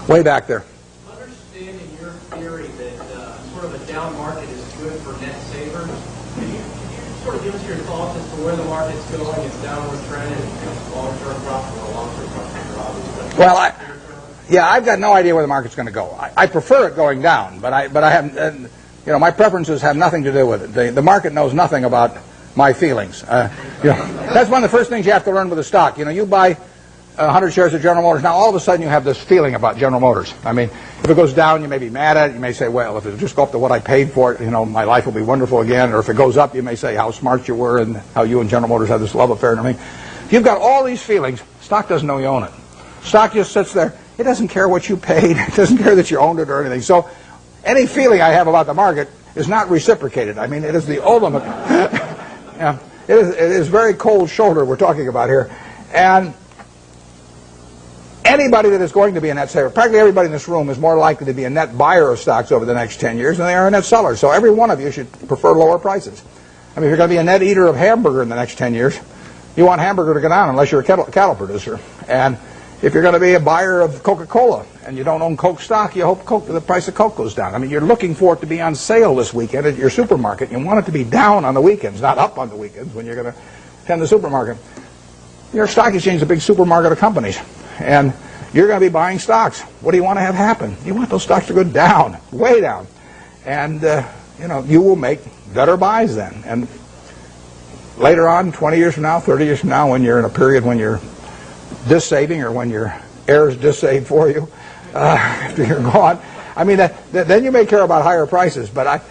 Way back there. Understanding your theory that sort of a down market is good for net savers, can you sort of give us your thoughts as to where the market's going, its downward trend, and long-term profit or long-term profit for obvious? Well, I've got no idea where the market's going to go. I prefer it going down, but I haven't. My preferences have nothing to do with it. The market knows nothing about my feelings. That's one of the first things you have to learn with a stock. You buy 100 shares of General Motors. Now, all of a sudden, you have this feeling about General Motors. I mean, if it goes down, you may be mad at it. You may say, well, if it just go up to what I paid for it, my life will be wonderful again. Or if it goes up, you may say how smart you were and how you and General Motors have this love affair and everything. If you've got all these feelings, stock doesn't know you own it. Stock just sits there. It doesn't care what you paid. It doesn't care that you owned it or anything. So any feeling I have about the market is not reciprocated. I mean, it is the ultimate. It is very cold shoulder we're talking about here. And anybody that is going to be a net saver, practically everybody in this room is more likely to be a net buyer of stocks over the next 10 years than they are a net seller. So every one of you should prefer lower prices. I mean, if you're going to be a net eater of hamburger in the next 10 years, you want hamburger to go down unless you're a cattle producer. And if you're going to be a buyer of Coca-Cola and you don't own Coke stock, you hope the price of Coke goes down. I mean, you're looking for it to be on sale this weekend at your supermarket. You want it to be down on the weekends, not up on the weekends when you're going to attend the supermarket. Your stock exchange is a big supermarket of companies, and you're going to be buying stocks. What do you want to have happen? You want those stocks to go down, way down. And, you will make better buys then. And later on, 20 years from now, 30 years from now, when you're in a period when you're dis-saving or when your heirs dis-save for you after you're gone, I mean, then you may care about higher prices. But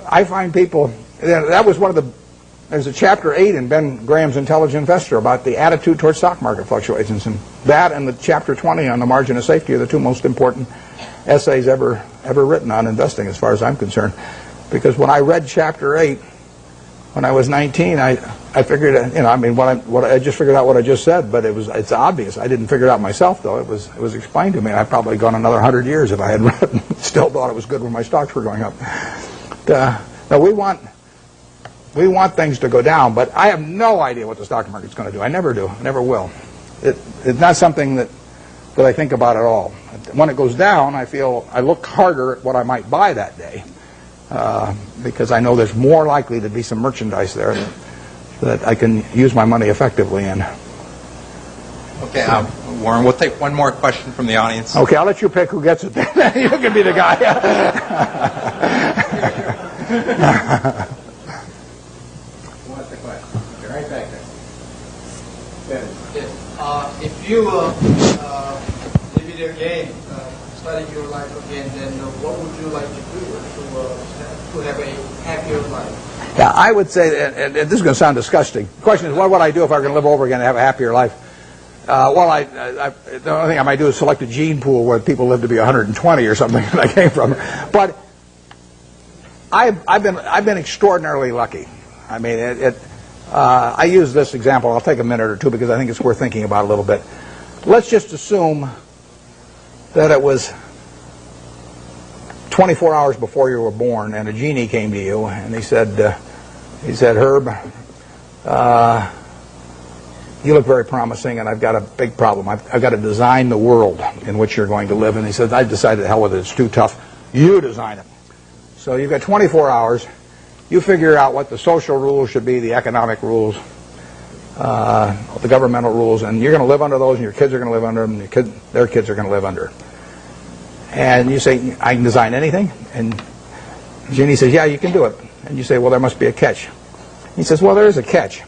I find people, that was one of the, there's a chapter 8 in Ben Graham's Intelligent Investor about the attitude towards stock market fluctuations. And that and the chapter 20 on the margin of safety are the two most important essays ever written on investing as far as I'm concerned. Because when I read chapter 8, when I was 19, I figured, I just figured out what I just said, but it's obvious. I didn't figure it out myself, though. It was explained to me. I'd probably gone another 100 years if I had read it and still thought it was good when my stocks were going up. No, we want things to go down, but I have no idea what the stock market's going to do. I never do. I never will. It's not something that I think about at all. When it goes down, I look harder at what I might buy that day. Because I know there's more likely to be some merchandise there that I can use my money effectively in. Okay, Warren, we'll take one more question from the audience. Okay, I'll let you pick who gets it. You can be the guy. What's the question? You're right back there. If you live it again, study your life again, then what would you like to do to have a happier life? Yeah, I would say, and this is going to sound disgusting. The question is, what would I do if I were going to live over again and have a happier life? The only thing I might do is select a gene pool where people live to be 120 or something that I came from. But I've been extraordinarily lucky. I mean, I use this example. I'll take a minute or two because I think it's worth thinking about a little bit. Let's just assume that it was 24 hours before you were born, and a genie came to you, and he said, Herb, you look very promising, and I've got a big problem. I've got to design the world in which you're going to live. And he said, I've decided the hell with it. It's too tough. You design it. So you've got 24 hours. You figure out what the social rules should be, the economic rules, the governmental rules, and you're going to live under those, and your kids are going to live under them, and their kids are going to live under. And you say, I can design anything? And Genie says, yeah, you can do it. And you say, well, there must be a catch. He says, well, there is a catch.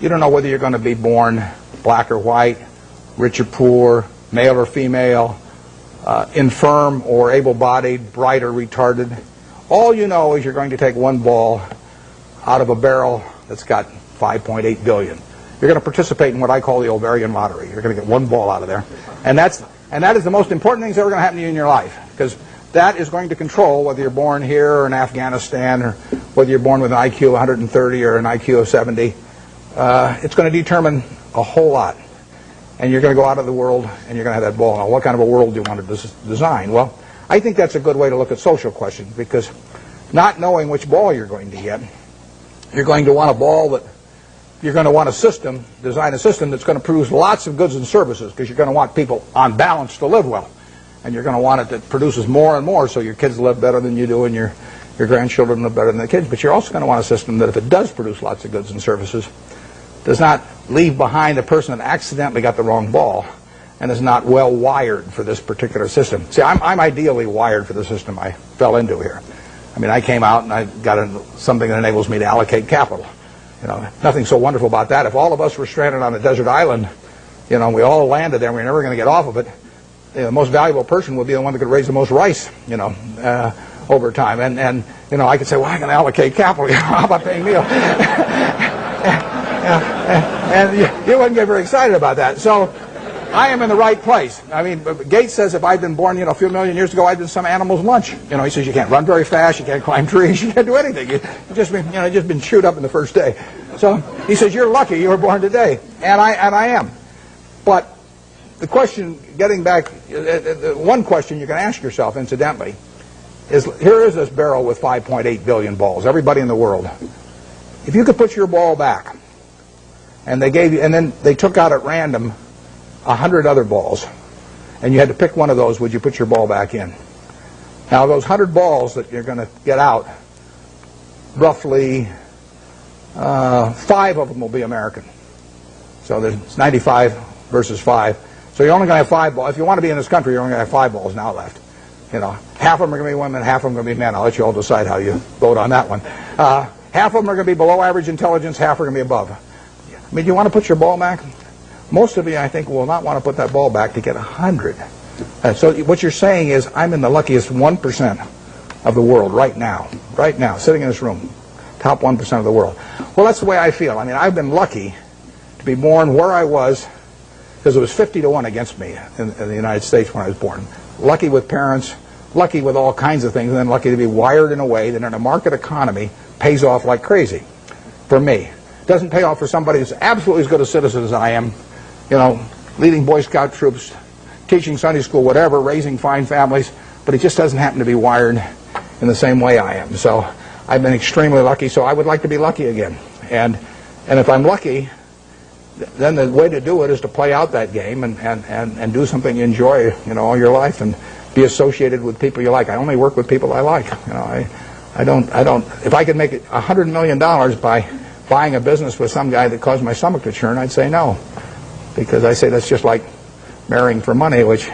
You don't know whether you're going to be born black or white, rich or poor, male or female, infirm or able-bodied, bright or retarded. All you know is you're going to take one ball out of a barrel that's got 5.8 billion. You're going to participate in what I call the ovarian lottery. You're going to get one ball out of there. And that is the most important thing that's ever going to happen to you in your life, because that is going to control whether you're born here or in Afghanistan, or whether you're born with an IQ of 130 or an IQ of 70. It's going to determine a whole lot. And you're going to go out of the world and you're going to have that ball. Now, what kind of a world do you want to design? Well, I think that's a good way to look at social questions, because not knowing which ball you're going to get, you're going to want a ball that you're going to want design a system that's going to produce lots of goods and services, because you're going to want people on balance to live well. and you're going to want it that produces more and more so your kids live better than you do and your grandchildren live better than the kids. But you're also going to want a system that if it does produce lots of goods and services, does not leave behind a person that accidentally got the wrong ball and is not well wired for this particular system. See, I'm ideally wired for the system I fell into here. I mean, I came out and I got something that enables me to allocate capital. You know, nothing so wonderful about that. If all of us were stranded on a desert island, you know, we all landed there and we're never going to get off of it, the most valuable person would be the one that could raise the most rice, you know, over time. And you know, I could say, well, I can allocate capital. How about paying Neil? And you wouldn't get very excited about that. So I am in the right place. I mean, Gates says if I'd been born, you know, a few million years ago, I'd been some animal's lunch. You know, he says you can't run very fast, you can't climb trees, you can't do anything. You've just been chewed up in the first day. So he says you're lucky you were born today, and I am. But the question, getting back, one question you can ask yourself, incidentally, is here is this barrel with 5.8 billion balls. Everybody in the world, if you could put your ball back, and they gave you, and then they took out at random 100 other balls, and you had to pick one of those, would you put your ball back in? Now those 100 balls that you're going to get out, roughly 5 of them will be American. So there's 95 versus 5. So you're only going to have 5 balls. If you want to be in this country, you're only going to have 5 balls now left. You know, half of them are going to be women, half of them are going to be men. I'll let you all decide how you vote on that one. Half of them are going to be below average intelligence, half are going to be above. I mean, do you want to put your ball back? Most of you, I think, will not want to put that ball back to get 100. So what you're saying is, I'm in the luckiest 1% of the world right now, sitting in this room, top 1% of the world. Well, that's the way I feel. I mean, I've been lucky to be born where I was, because it was 50-1 against me in the United States when I was born. Lucky with parents, lucky with all kinds of things, and then lucky to be wired in a way that in a market economy pays off like crazy for me. It doesn't pay off for somebody who's absolutely as good a citizen as I am, you know, leading Boy Scout troops, teaching Sunday school, whatever, raising fine families, but he just doesn't happen to be wired in the same way I am. So I've been extremely lucky, so I would like to be lucky again. And if I'm lucky, then the way to do it is to play out that game and do something you enjoy, you know, all your life, and be associated with people you like. I only work with people I like. You know, I don't. If I could make $100 million by buying a business with some guy that caused my stomach to churn, I'd say no, because I say that's just like marrying for money, which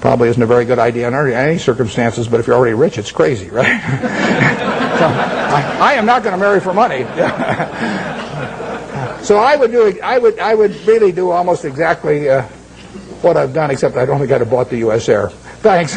probably isn't a very good idea in any circumstances. But if you're already rich, it's crazy, right? So I am not going to marry for money. So I would really do almost exactly what I've done, except I'd only got to bought the U.S. Air. Thanks.